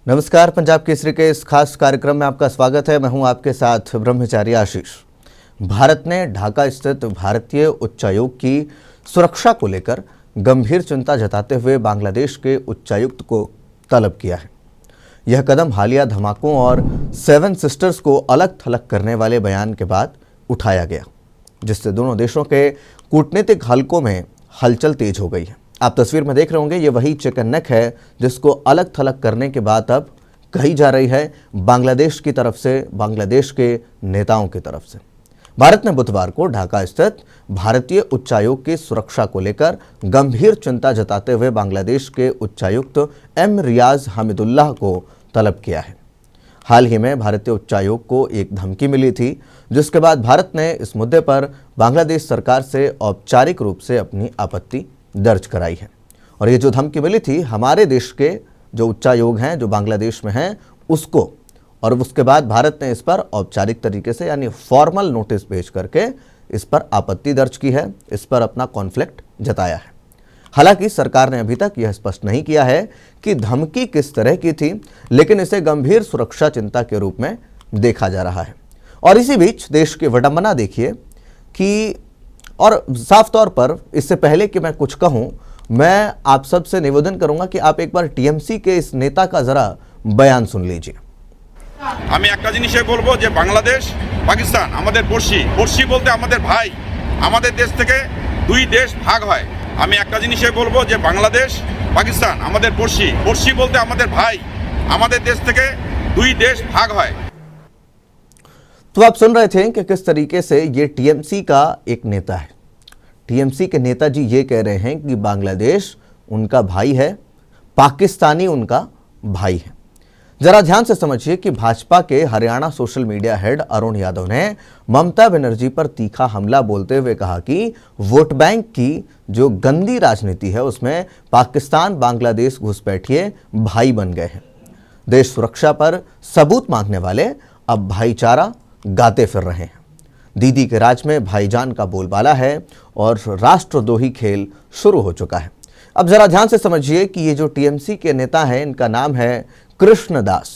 नमस्कार, पंजाब केसरी के इस खास कार्यक्रम में आपका स्वागत है। मैं हूं आपके साथ ब्रह्मचारी आशीष। भारत ने ढाका स्थित भारतीय उच्चायोग की सुरक्षा को लेकर गंभीर चिंता जताते हुए बांग्लादेश के उच्चायुक्त को तलब किया है। यह कदम हालिया धमाकों और 7 सिस्टर्स को अलग थलग करने वाले बयान के बाद उठाया गया, जिससे दोनों देशों के कूटनीतिक हलकों में हलचल तेज हो गई है। आप तस्वीर में देख रहे होंगे, ये वही चिकन नेक है जिसको अलग थलग करने के बाद अब कही जा रही है बांग्लादेश की तरफ से, बांग्लादेश के नेताओं की तरफ से। भारत ने बुधवार को ढाका स्थित भारतीय उच्चायोग की सुरक्षा को लेकर गंभीर चिंता जताते हुए बांग्लादेश के उच्चायुक्त एम रियाज हामिदुल्लाह को तलब किया है। हाल ही में भारतीय उच्चायोग को एक धमकी मिली थी, जिसके बाद भारत ने इस मुद्दे पर बांग्लादेश सरकार से औपचारिक रूप से अपनी आपत्ति दर्ज कराई है। और ये जो धमकी मिली थी हमारे देश के जो उच्चायोग हैं, जो बांग्लादेश में हैं, उसको, और उसके बाद भारत ने इस पर औपचारिक तरीके से यानी फॉर्मल नोटिस भेज करके इस पर आपत्ति दर्ज की है, इस पर अपना कॉन्फ्लिक्ट जताया है। हालांकि सरकार ने अभी तक यह स्पष्ट नहीं किया है कि धमकी किस तरह की थी, लेकिन इसे गंभीर सुरक्षा चिंता के रूप में देखा जा रहा है। और इसी बीच देश की विडंबना देखिए कि, और साफ तौर पर इससे पहले कि मैं कुछ कहूं, मैं आप सबसे निवेदन करूंगा कि आप एक बार टीएमसी के इस नेता का जरा बयान सुन लीजिए। আমি একটা জিনিসই বলবো যে বাংলাদেশ পাকিস্তান আমাদের পড়শি বলতে আমাদের ভাই, আমাদের দেশ থেকে দুই দেশ ভাগ হয়। আমি একটা জিনিসই বলবো যে বাংলাদেশ পাকিস্তান আমাদের পড়শি বলতে আমাদের ভাই, আমাদের দেশ থেকে দুই দেশ ভাগ হয়। तो आप सुन रहे थे कि किस तरीके से ये टीएमसी का एक नेता है। टीएमसी के नेताजी ये कह रहे हैं कि बांग्लादेश उनका भाई है, पाकिस्तानी उनका भाई है। जरा ध्यान से समझिए कि भाजपा के Haryana social media head Arun Yadav ने ममता बनर्जी पर तीखा हमला बोलते हुए कहा कि वोट बैंक की जो गंदी राजनीति है उसमें पाकिस्तान बांग्लादेश घुसपैठिए भाई बन गए हैं। देश सुरक्षा पर सबूत मांगने वाले अब भाईचारा गाते फिर रहे हैं। दीदी के राज में भाईजान का बोलबाला है और राष्ट्रद्रोही खेल शुरू हो चुका है। अब जरा ध्यान से समझिए कि ये जो टीएमसी के नेता हैं, इनका नाम है कृष्णदास,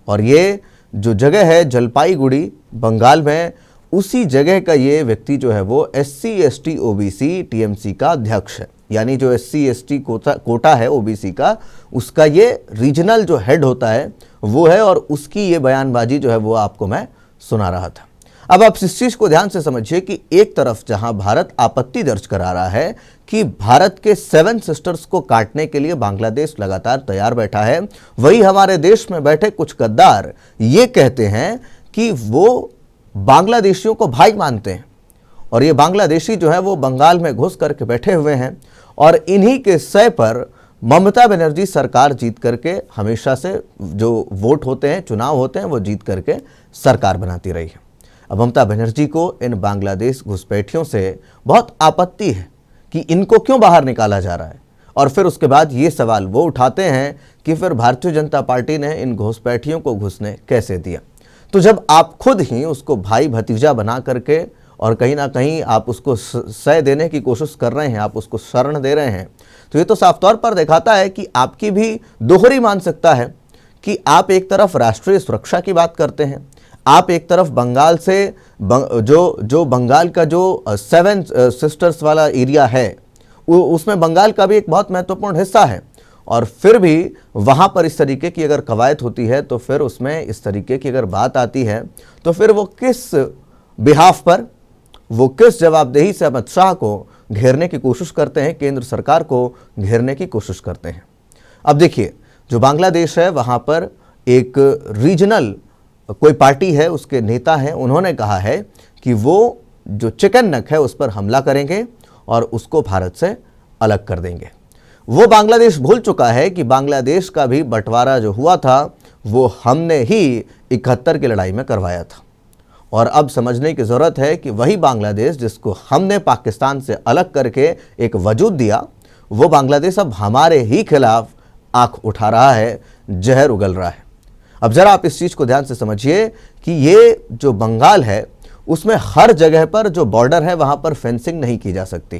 और ये जो जगह है जलपाईगुड़ी बंगाल में, उसी जगह का ये व्यक्ति जो है वो SC ST OBC टीएमसी का अध्यक्ष है। यानी जो SC ST कोटा है OBC का, उसका ये रीजनल जो हेड होता है वो है, और उसकी ये बयानबाजी जो है वो आपको मैं सुना रहा था। अब आप इस चीज को ध्यान से समझिए कि एक तरफ जहां भारत आपत्ति दर्ज करा रहा है कि भारत के 7 सिस्टर्स को काटने के लिए बांग्लादेश लगातार तैयार बैठा है, वही हमारे देश में बैठे कुछ गद्दार ये कहते हैं कि वो बांग्लादेशियों को भाई मानते हैं, और ये बांग्लादेशी जो है वो बंगाल में घुस करके बैठे हुए हैं, और इन्हीं के सय पर ममता बनर्जी सरकार जीत करके, हमेशा से जो वोट होते हैं, चुनाव होते हैं, वो जीत करके सरकार बनाती रही है। अब ममता बनर्जी को इन बांग्लादेश घुसपैठियों से बहुत आपत्ति है कि इनको क्यों बाहर निकाला जा रहा है, और फिर उसके बाद ये सवाल वो उठाते हैं कि फिर भारतीय जनता पार्टी ने इन घुसपैठियों को घुसने कैसे दिया। तो जब आप खुद ही उसको भाई भतीजा बना करके और कहीं ना कहीं आप उसको सह देने की कोशिश कर रहे हैं, आप उसको शरण दे रहे हैं, तो ये तो साफ तौर पर दिखाता है कि आपकी भी दोहरी मानसिकता है कि आप एक तरफ राष्ट्रीय सुरक्षा की बात करते हैं, आप एक तरफ बंगाल से जो बंगाल का जो 7 सिस्टर्स वाला एरिया है उसमें बंगाल का भी एक बहुत महत्वपूर्ण हिस्सा है, और फिर भी वहाँ पर इस तरीके की अगर कवायद होती है, तो फिर उसमें इस तरीके की अगर बात आती है, तो फिर वो किस बिहाफ पर, वो किस जवाबदेही से अमित शाह को घेरने की कोशिश करते हैं, केंद्र सरकार को घेरने की कोशिश करते हैं। अब देखिए, जो बांग्लादेश है वहाँ पर एक रीजनल कोई पार्टी है, उसके नेता हैं, उन्होंने कहा है कि वो जो चिकन नेक है उस पर हमला करेंगे और उसको भारत से अलग कर देंगे। वो बांग्लादेश भूल चुका है कि बांग्लादेश का भी बंटवारा जो हुआ था वो हमने ही 71 की लड़ाई में करवाया था, और अब समझने की ज़रूरत है कि वही बांग्लादेश जिसको हमने पाकिस्तान से अलग करके एक वजूद दिया, वो बांग्लादेश अब हमारे ही खिलाफ आंख उठा रहा है, जहर उगल रहा है। अब जरा आप इस चीज़ को ध्यान से समझिए कि ये जो बंगाल है उसमें हर जगह पर जो बॉर्डर है वहाँ पर फेंसिंग नहीं की जा सकती,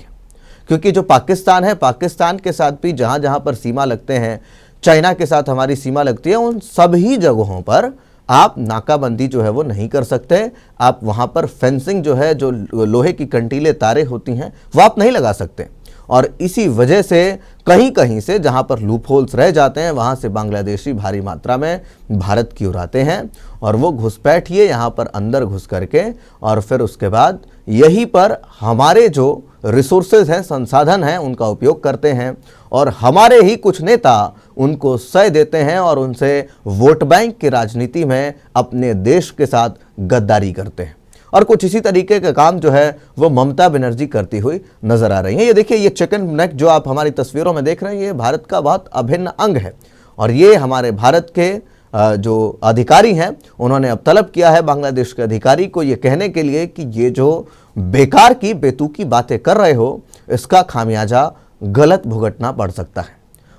क्योंकि जो पाकिस्तान है, पाकिस्तान के साथ भी जहाँ जहाँ पर सीमा लगते हैं, चाइना के साथ हमारी सीमा लगती है, उन सभी जगहों पर आप नाकाबंदी जो है वो नहीं कर सकते। आप वहाँ पर फेंसिंग जो है, जो लोहे की कंटीले तारे होती हैं, वो आप नहीं लगा सकते। और इसी वजह से कहीं कहीं से जहाँ पर लूप होल्स रह जाते हैं, वहाँ से बांग्लादेशी भारी मात्रा में भारत की ओर आते हैं और वो घुसपैठिए यहाँ पर अंदर घुस करके और फिर उसके बाद यहीं पर हमारे जो रिसोर्सेज हैं, संसाधन हैं, उनका उपयोग करते हैं और हमारे ही कुछ नेता उनको सह देते हैं और उनसे वोट बैंक की राजनीति में अपने देश के साथ गद्दारी करते हैं। और कुछ इसी तरीके का काम जो है वो ममता बनर्जी करती हुई नजर आ रही हैं। ये देखिए, ये चिकन नेक जो आप हमारी तस्वीरों में देख रहे हैं, ये भारत का बहुत अभिन्न अंग है और ये हमारे भारत के जो अधिकारी हैं, उन्होंने अब तलब किया है बांग्लादेश के अधिकारी को ये कहने के लिए कि ये जो बेकार की बेतुकी बातें कर रहे हो, इसका खामियाजा गलत भुगतना पड़ सकता है।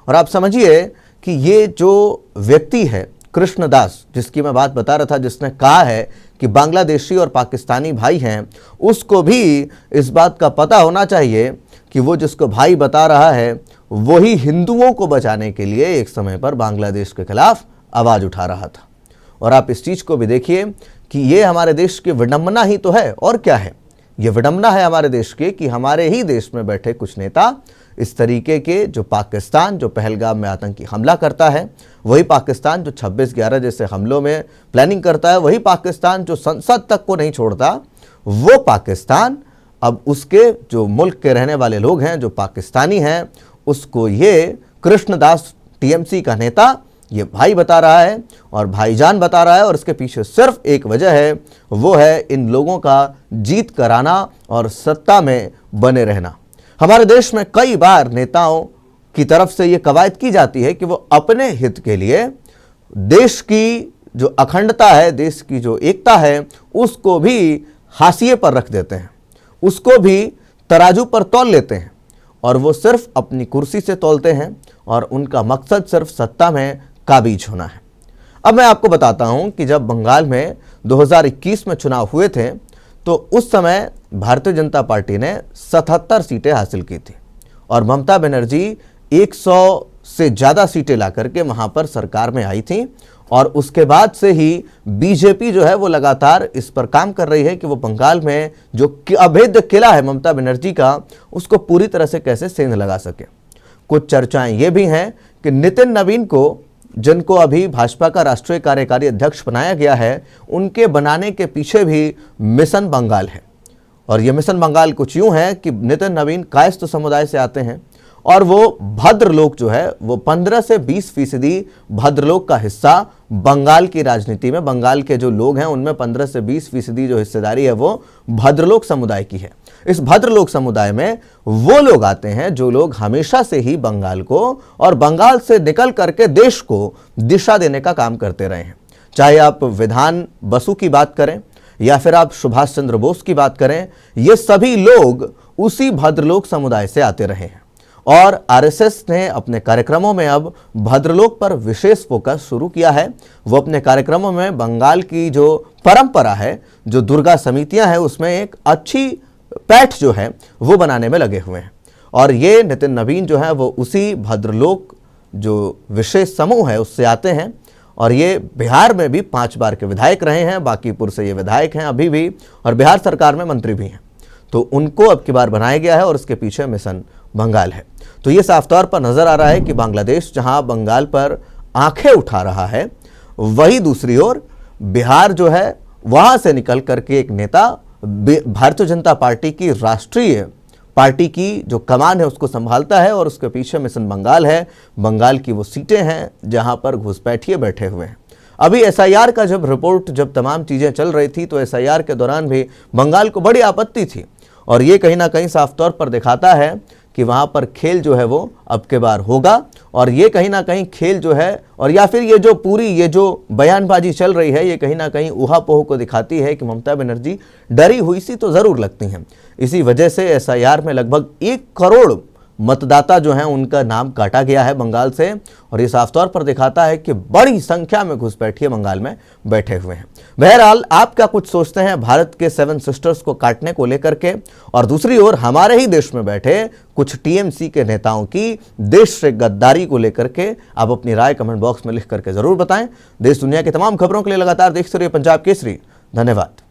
और आप समझिए कि ये जो व्यक्ति है कृष्णदास, जिसकी मैं बात बता रहा था, जिसने कहा है कि बांग्लादेशी और पाकिस्तानी भाई हैं, उसको भी इस बात का पता होना चाहिए कि वो जिसको भाई बता रहा है वही हिंदुओं को बचाने के लिए एक समय पर बांग्लादेश के खिलाफ आवाज़ उठा रहा था। और आप इस चीज़ को भी देखिए कि ये हमारे देश की विडंबना ही तो है, और क्या है। ये विडंबना है हमारे देश की कि हमारे ही देश में बैठे कुछ नेता इस तरीके के, जो पाकिस्तान जो पहलगाम में आतंकी हमला करता है, वही पाकिस्तान जो 26/11 जैसे हमलों में प्लानिंग करता है, वही पाकिस्तान जो संसद तक को नहीं छोड़ता, वो पाकिस्तान अब उसके जो मुल्क के रहने वाले लोग हैं, जो पाकिस्तानी हैं, उसको ये कृष्णदास टीएमसी का नेता ये भाई बता रहा है और भाईजान बता रहा है। और इसके पीछे सिर्फ एक वजह है, वो है इन लोगों का जीत कराना और सत्ता में बने रहना। हमारे देश में कई बार नेताओं की तरफ से ये कवायद की जाती है कि वो अपने हित के लिए देश की जो अखंडता है, देश की जो एकता है, उसको भी हाशिए पर रख देते हैं, उसको भी तराजू पर तौल लेते हैं और वो सिर्फ अपनी कुर्सी से तौलते हैं और उनका मकसद सिर्फ सत्ता में काबिज होना है। अब मैं आपको बताता हूं कि जब बंगाल में 2021 में चुनाव हुए थे तो उस समय भारतीय जनता पार्टी ने 77 सीटें हासिल की थी और ममता बनर्जी 100 से ज़्यादा सीटें ला करके वहाँ पर सरकार में आई थी। और उसके बाद से ही बीजेपी जो है वो लगातार इस पर काम कर रही है कि वो बंगाल में जो अभेद्य किला है ममता बनर्जी का, उसको पूरी तरह से कैसे सेंध लगा सके। कुछ चर्चाएं ये भी हैं कि नितिन नवीन को, जिनको अभी भाजपा का राष्ट्रीय कार्यकारी अध्यक्ष बनाया गया है, उनके बनाने के पीछे भी मिशन बंगाल है। और ये मिशन बंगाल कुछ यूं है कि नितिन नवीन कायस्थ समुदाय से आते हैं और वो भद्रलोक जो है वो 15 से 20% भद्रलोक का हिस्सा बंगाल की राजनीति में, बंगाल के जो लोग हैं उनमें 15 से 20% जो हिस्सेदारी है वो भद्रलोक समुदाय की है। इस भद्रलोक समुदाय में वो लोग आते हैं जो लोग हमेशा से ही बंगाल को और बंगाल से निकल करके देश को दिशा देने का काम करते रहे हैं। चाहे आप विधान बसु की बात करें या फिर आप सुभाष चंद्र बोस की बात करें, ये सभी लोग उसी भद्रलोक समुदाय से आते रहे हैं। और आरएसएस ने अपने कार्यक्रमों में अब भद्रलोक पर विशेष फोकस शुरू किया है। वो अपने कार्यक्रमों में बंगाल की जो परंपरा है, जो दुर्गा समितियां हैं, उसमें एक अच्छी पैठ जो है वो बनाने में लगे हुए हैं। और ये नितिन नवीन जो है वो उसी भद्रलोक जो विशेष समूह है उससे आते हैं और ये बिहार में भी 5 बार के विधायक रहे हैं, बांकीपुर से ये विधायक हैं अभी भी और बिहार सरकार में मंत्री भी हैं। तो उनको अब की बार बनाया गया है और इसके पीछे मिशन बंगाल है। तो ये साफ तौर पर नजर आ रहा है कि बांग्लादेश जहां बंगाल पर आंखें उठा रहा है, वही दूसरी ओर बिहार जो है वहां से निकल करके एक नेता भारतीय जनता पार्टी की राष्ट्रीय पार्टी की जो कमान है उसको संभालता है और उसके पीछे मिशन बंगाल है। बंगाल की वो सीटें हैं जहां पर घुसपैठिए बैठे हुए हैं। अभी एसआईआर का जब तमाम चीज़ें चल रही थी तो एसआईआर के दौरान भी बंगाल को बड़ी आपत्ति थी और ये कहीं ना कहीं साफ तौर पर दिखाता है कि वहाँ पर खेल जो है वो अब के बार होगा। और ये कहीं ना कहीं खेल जो है और या फिर ये जो पूरी ये जो बयानबाजी चल रही है, ये कहीं ना कहीं ऊहापोह को दिखाती है कि ममता बनर्जी डरी हुई सी तो ज़रूर लगती हैं। इसी वजह से एसआईआर में लगभग 1 करोड़ मतदाता जो हैं उनका नाम काटा गया है बंगाल से, और ये साफ तौर पर दिखाता है कि बड़ी संख्या में घुसपैठिए बंगाल में बैठे हुए हैं। बहरहाल आप क्या कुछ सोचते हैं भारत के 7 सिस्टर्स को काटने को लेकर के, और दूसरी ओर हमारे ही देश में बैठे कुछ टीएमसी के नेताओं की देश से गद्दारी को लेकर के आप अपनी राय कमेंट बॉक्स में लिख करके जरूर बताएं। देश दुनिया की तमाम खबरों के लिए लगातार देखते रहिए पंजाब केसरी। धन्यवाद।